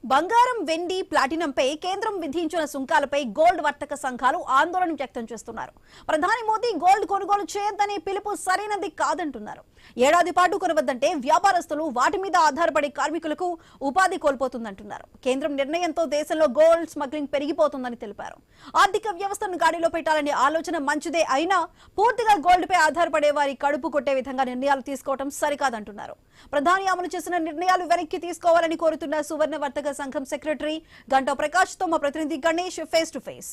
బంగారం, వెండి, ప్లాటినంపై కేంద్రం విధించిన సుంకాలపై గోల్డ్ వర్తక సంఘాలు ఆందోళన వ్యక్తం చేస్తున్నారు. ప్రధాని మోదీ గోల్డ్ కొనుగోలు చేయొద్దనే పిలుపు సరైనది కాదంటున్నారు. ఏడాది పాటు కొనవద్దంటే వ్యాపారస్తులు వాటి మీద ఆధారపడే కార్మికులకు ఉపాధి కోల్పోతుందంటున్నారు. కేంద్రం నిర్ణయంతో దేశంలో గోల్డ్ స్మగ్లింగ్ పెరిగిపోతుందని తెలిపారు. ఆర్థిక వ్యవస్థను గాడిలో పెట్టాలనే ఆలోచన మంచిదే అయినా పూర్తిగా గోల్డ్ పై ఆధారపడే వారి కడుపు కొట్టే విధంగా నిర్ణయాలు తీసుకోవడం సరికాదంటున్నారు. ప్రధాని అమలు చేసిన నిర్ణయాలు వెనక్కి తీసుకోవాలని కోరుతున్న సువర్ణ వర్తక సంఘం సెక్రటరీ గంటా ప్రకాష్ తో మా ప్రతినిధి గణేష్ ఫేస్ టు ఫేస్.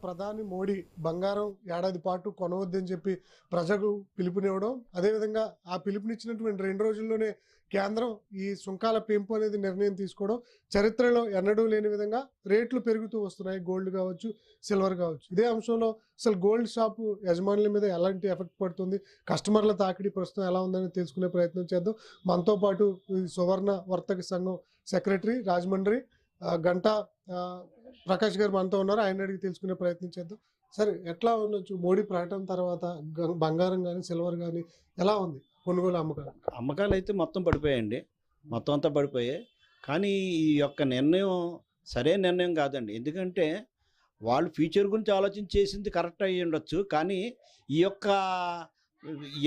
ప్రధాని మోడీ బంగారం ఏడాది పాటు కొనవద్దని చెప్పి ప్రజలకు పిలుపునివ్వడం, అదేవిధంగా ఆ పిలుపునిచ్చినటువంటి 2 రోజుల్లోనే కేంద్రం ఈ సుంకాల పెంపు అనేది నిర్ణయం తీసుకోవడం చరిత్రలో ఎన్నడూ లేని విధంగా రేట్లు పెరుగుతూ వస్తున్నాయి. గోల్డ్ కావచ్చు, సిల్వర్ కావచ్చు. ఇదే అంశంలో అసలు గోల్డ్ షాపు యజమానుల మీద ఎలాంటి ఎఫెక్ట్ పడుతుంది, కస్టమర్ల తాకిడి ప్రస్తుతం ఎలా ఉందని తెలుసుకునే ప్రయత్నం చేద్దాం. మనతో పాటు సువర్ణ వర్తక సంఘం సెక్రటరీ రాజమండ్రి గంటా ప్రకాష్ గారు మనతో ఉన్నారు. ఆయన అడిగి తెలుసుకునే ప్రయత్నం చేద్దాం. సరే, ఎట్లా ఉండొచ్చు మోడీ ప్రకటన తర్వాత బంగారం కానీ సిల్వర్ కానీ ఎలా ఉంది కొనుగోలు అమ్మకాలు అయితే మొత్తం పడిపోయాయండి, మొత్తం అంతా పడిపోయాయి. కానీ ఈ యొక్క నిర్ణయం సరైన నిర్ణయం కాదండి. ఎందుకంటే వాళ్ళు ఫ్యూచర్ గురించి ఆలోచించి చేసింది కరెక్ట్ అయ్యి ఉండొచ్చు, కానీ ఈ యొక్క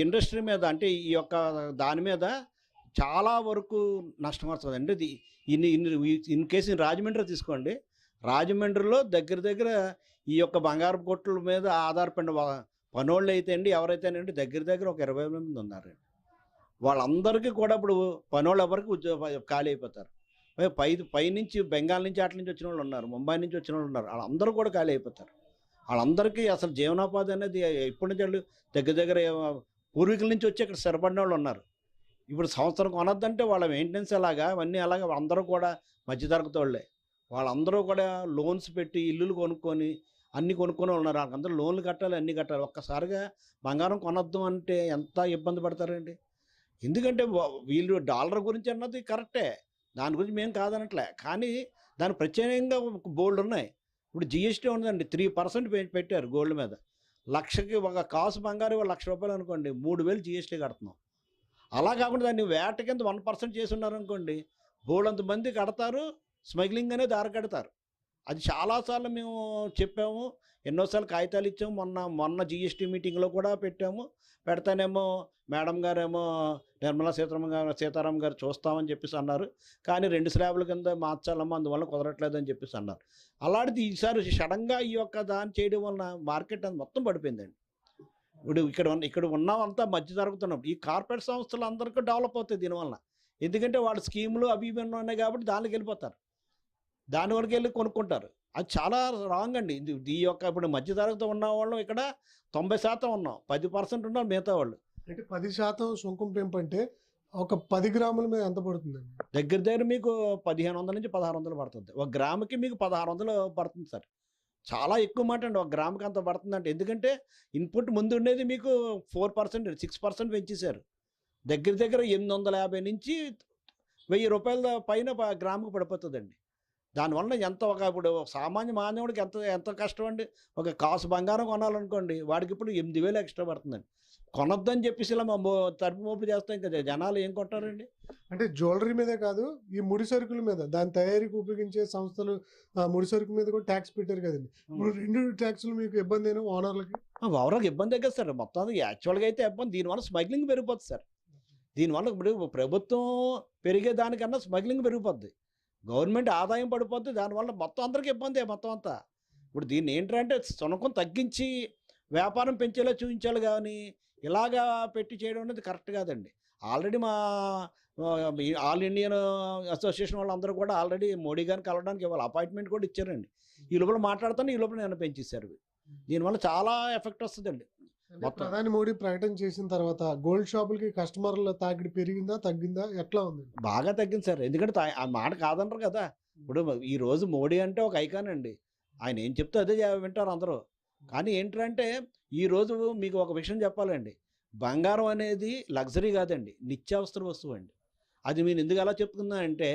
ఇండస్ట్రీ మీద అంటే ఈ యొక్క దాని మీద చాలా వరకు నష్టం వస్తుంది అండి. ఇన్ కేసు రాజమండ్రి తీసుకోండి, రాజమండ్రిలో దగ్గర ఈ యొక్క బంగారు కొట్ల మీద ఆధారపడిన పనోళ్ళు అయితే అండి, ఎవరైతేనండి దగ్గర ఒక 20 మంది ఉన్నారండి. వాళ్ళందరికీ కూడా ఇప్పుడు పనోళ్ళు ఎవరికి ఖాళీ అయిపోతారు. పైనుంచి బెంగాల్ నుంచి అట్ల నుంచి వచ్చిన వాళ్ళు ఉన్నారు, ముంబై నుంచి వచ్చిన వాళ్ళు ఉన్నారు. వాళ్ళందరూ కూడా ఖాళీ అయిపోతారు. వాళ్ళందరికీ అసలు జీవనోపాధి అనేది ఇప్పటి నుంచి వాళ్ళు దగ్గర పూర్వీకుల నుంచి వచ్చి ఇక్కడ స్థిరపడిన వాళ్ళు ఉన్నారు. ఇప్పుడు సంవత్సరం కొనొద్దంటే వాళ్ళ మెయింటెనెన్స్ ఎలాగా అవన్నీ అలాగా అందరూ కూడా మధ్యతరగతి వాళ్ళే. వాళ్ళందరూ కూడా లోన్స్ పెట్టి ఇల్లులు కొనుక్కొని అన్నీ కొనుక్కొని ఉన్నారు. వాళ్ళందరూ లోన్లు కట్టాలి, అన్నీ కట్టాలి. ఒక్కసారిగా బంగారం కొనొద్దు అంటే ఎంత ఇబ్బంది పడతారండి. ఎందుకంటే వీళ్ళు డాలర్ గురించి అన్నది కరెక్టే, దాని గురించి మేము కాదనట్లే. కానీ దాని ప్రత్యేకంగా బోల్డ్ ఉన్నాయి. ఇప్పుడు జిఎస్టీ ఉందండి, 3% పెట్టారు గోల్డ్ మీద. లక్షకి ఒక కాసు బంగారు ₹1,00,000 అనుకోండి, 3,000 జిఎస్టీ కడుతున్నాం. అలా కాకుండా దాన్ని వేట కింద 1% చేసి ఉన్నారనుకోండి, బోల్డంత మంది కడతారు, స్మగ్లింగ్ అనేది అరకడతారు. అది చాలాసార్లు మేము చెప్పాము, ఎన్నోసార్లు కాగితాలు ఇచ్చాము. మొన్న జిఎస్టీ మీటింగ్లో కూడా పెట్టాము. పెడతానేమో మేడం గారేమో నిర్మలా సీతారామన్ గారు చూస్తామని చెప్పేసి అన్నారు. కానీ 2 స్లాబ్ల కింద మార్చాలమ్మా, అందువల్ల కుదరట్లేదని చెప్పేసి అన్నారు. అలాంటిది ఈసారి సడన్గా ఈ యొక్క దాన్ని చేయడం వలన మార్కెట్ అది మొత్తం పడిపోయిందండి. ఇప్పుడు ఇక్కడ ఉన్నవంతా మధ్య జరుగుతున్నప్పుడు ఈ కార్పొరేట్ సంస్థలు అందరికీ డెవలప్ అవుతాయి దీనివల్ల. ఎందుకంటే వాళ్ళ స్కీములు అవి ఇవి ఉన్నాయి కాబట్టి దానికి వెళ్ళిపోతారు, దాని వరకు వెళ్ళి కొనుక్కుంటారు. అది చాలా రాంగ్ అండి. ఈ యొక్క ఇప్పుడు మధ్య తరగతి ఉన్న వాళ్ళు ఇక్కడ 90% ఉన్నాం, 10% ఉన్నారు మిగతా వాళ్ళు. అంటే 10% సుంకం పెంపు అంటే ఒక 10 గ్రాముల మీద ఎంత పడుతుందండి? దగ్గర మీకు 1,500 నుంచి 1,600 పడుతుంది. ఒక గ్రాముకి మీకు 1,600 పడుతుంది సార్. చాలా ఎక్కువ మాట అండి, ఒక గ్రాముకి అంత పడుతుందంటే. ఎందుకంటే ఇన్పుట్ ముందు ఉండేది మీకు 4%, 6% పెంచేశారు. దగ్గర 850 నుంచి ₹1,000 పైన గ్రాముకు పడిపోతుందండి. దానివల్ల ఇప్పుడు సామాన్య మానవుడికి ఎంత కష్టం అండి. ఒక కాసు బంగారం కొనాలనుకోండి, వాడికి ఇప్పుడు 8,000 ఎక్స్ట్రా పడుతుందండి. కొనొద్దని చెప్పేసి ఇలా తలుపు మోపు చేస్తాం, ఇంకా జనాలు ఏం కొంటారండి. అంటే జ్యువెలరీ మీదే కాదు, ఈ ముడి సరుకుల మీద, దాని తయారీకి ఉపయోగించే సంస్థలు ముడి సరుకు మీద కూడా ట్యాక్స్ పెట్టారు కదండి. ఇప్పుడు 2 ట్యాక్సులు మీకు ఇబ్బంది అయినా ఓనర్లకి? ఓవరాల్గా ఇబ్బంది కదా సార్. మొత్తం యాక్చువల్గా అయితే ఇబ్బంది. దీనివల్ల స్మగ్లింగ్ పెరిగిపోతుంది సార్. దీనివల్ల ఇప్పుడు ప్రభుత్వం పెరిగేదానికన్నా స్మగ్లింగ్ పెరిగిపోద్ది, గవర్నమెంట్ ఆదాయం పడిపోద్ది. దానివల్ల మొత్తం అందరికీ ఇబ్బంది మొత్తం అంతా. ఇప్పుడు దీన్ని ఏంటంటే సునకం తగ్గించి వ్యాపారం పెంచేలా చూపించాలి, కానీ ఇలాగా పెట్టి చేయడం అనేది కరెక్ట్ కాదండి. ఆల్రెడీ మా ఆల్ ఇండియన్ అసోసియేషన్ వాళ్ళందరూ కూడా ఆల్రెడీ మోడీ గారిని కలవడానికి ఇవాళ అపాయింట్మెంట్ కూడా ఇచ్చారండి. ఈ లోపల మాట్లాడుతాను, ఈ లోపల నేను పెంచేశారు. దీనివల్ల చాలా ఎఫెక్ట్ వస్తుందండి. ప్రధాని మోడీ ప్రకటన చేసిన తర్వాత గోల్డ్ షాపులకి కస్టమర్ల తాకిడి పెరిగిందా, తగ్గిందా, ఎట్లా ఉంది? బాగా తగ్గింది సార్. ఎందుకంటే ఆ మాట కాదనరు కదా. ఇప్పుడు ఈ రోజు మోడీ అంటే ఒక ఐకాన్ అండి, ఆయన ఏం చెప్తే అదే వింటారు అందరూ. కానీ ఏంటంటే ఈరోజు మీకు ఒక విషయం చెప్పాలండి, బంగారం అనేది లగ్జరీ కాదండి, నిత్యావసర వస్తువు అండి. అది నేను ఎందుకు అలా చెప్తున్నా అంటే,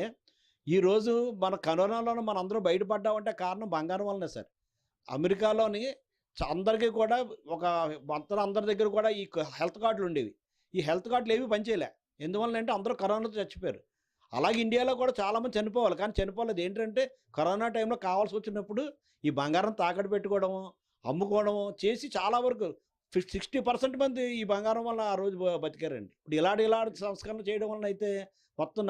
ఈరోజు మన కరోనాలో మన అందరూ బయటపడ్డామంటే కారణం బంగారం వల్లనే సార్. అమెరికాలోని అందరికీ కూడా అందరి దగ్గర కూడా ఈ హెల్త్ కార్డులు ఉండేవి. ఈ హెల్త్ కార్డులు ఏవి పనిచేయలే. ఎందువల్ల అంటే అందరూ కరోనాతో చచ్చిపోయారు. అలాగే ఇండియాలో కూడా చాలామంది చనిపోవాలి, కానీ చనిపోలేదు. ఏంటంటే కరోనా టైంలో కావాల్సి వచ్చినప్పుడు ఈ బంగారం తాకట్టు పెట్టుకోవడము, అమ్ముకోవడము చేసి చాలా వరకు 60% మంది ఈ బంగారం వల్ల ఆ రోజు బతికారండి. ఇప్పుడు ఇలాంటి సంస్కరణ చేయడం వలన అయితే మొత్తం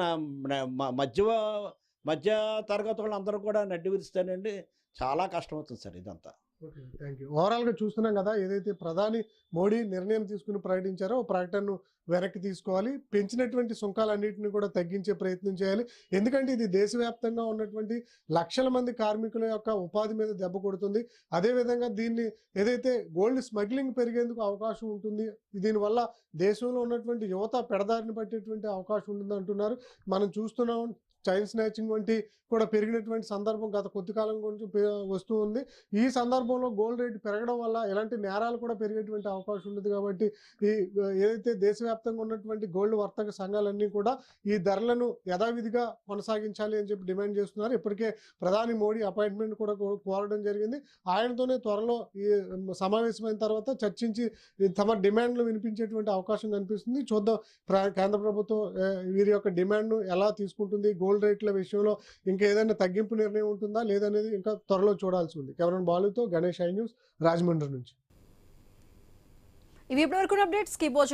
మధ్య తరగతి వాళ్ళందరూ కూడా నడ్డి విరుస్తానండి. చాలా కష్టమవుతుంది సార్ ఇదంతా. Okay, thank you. ఓవరాల్గా చూస్తున్నాం కదా, ఏదైతే ప్రధాని మోడీ నిర్ణయం తీసుకుని ప్రకటించారో ఆ ప్రకటనను వెనక్కి తీసుకోవాలి, పెంచినటువంటి సుంకాలన్నింటినీ కూడా తగ్గించే ప్రయత్నం చేయాలి. ఎందుకంటే ఇది దేశవ్యాప్తంగా ఉన్నటువంటి లక్షల మంది కార్మికుల యొక్క ఉపాధి మీద దెబ్బ కొడుతుంది. అదేవిధంగా దీన్ని ఏదైతే గోల్డ్ స్మగ్లింగ్ పెరిగేందుకు అవకాశం ఉంటుంది, దీనివల్ల దేశంలో ఉన్నటువంటి యువత పెడదారిని పట్టేటువంటి అవకాశం ఉంటుంది అంటున్నారు. మనం చూస్తున్నాం చైన్ స్నాచింగ్ వంటి కూడా పెరిగినటువంటి సందర్భం గత కొద్ది కాలం గురించి వస్తూ ఉంది. ఈ సందర్భంలో గోల్డ్ రేట్ పెరగడం వల్ల ఇలాంటి నేరాలు కూడా పెరిగేటువంటి అవకాశం ఉంటుంది. కాబట్టి ఈ ఏదైతే దేశవ్యాప్తంగా ఉన్నటువంటి గోల్డ్ వర్తక సంఘాలన్నీ కూడా ఈ ధరలను యథావిధిగా కొనసాగించాలి అని చెప్పి డిమాండ్ చేస్తున్నారు. ఇప్పటికే ప్రధాని మోడీ అపాయింట్మెంట్ కూడా కోరడం జరిగింది. ఆయనతోనే త్వరలో ఈ సమావేశమైన తర్వాత చర్చించి తమ డిమాండ్లు వినిపించేటువంటి అవకాశం కనిపిస్తుంది. చూద్దాం కేంద్ర ప్రభుత్వం వీరి యొక్క డిమాండ్ను ఎలా తీసుకుంటుంది, గోల్డ్ రేట్ల విషయంలో ఇంకా ఏదైనా తగ్గింపు నిర్ణయం ఉంటుందా లేదనేది ఇంకా త్వరలో చూడాల్సి ఉంది. కెమెరామెన్ బాలుతో గణేష్, ఐ న్యూస్, రాజమండ్రి నుంచి. ఇవి ఇప్పటివరకు అప్డేట్స్. Keep watching.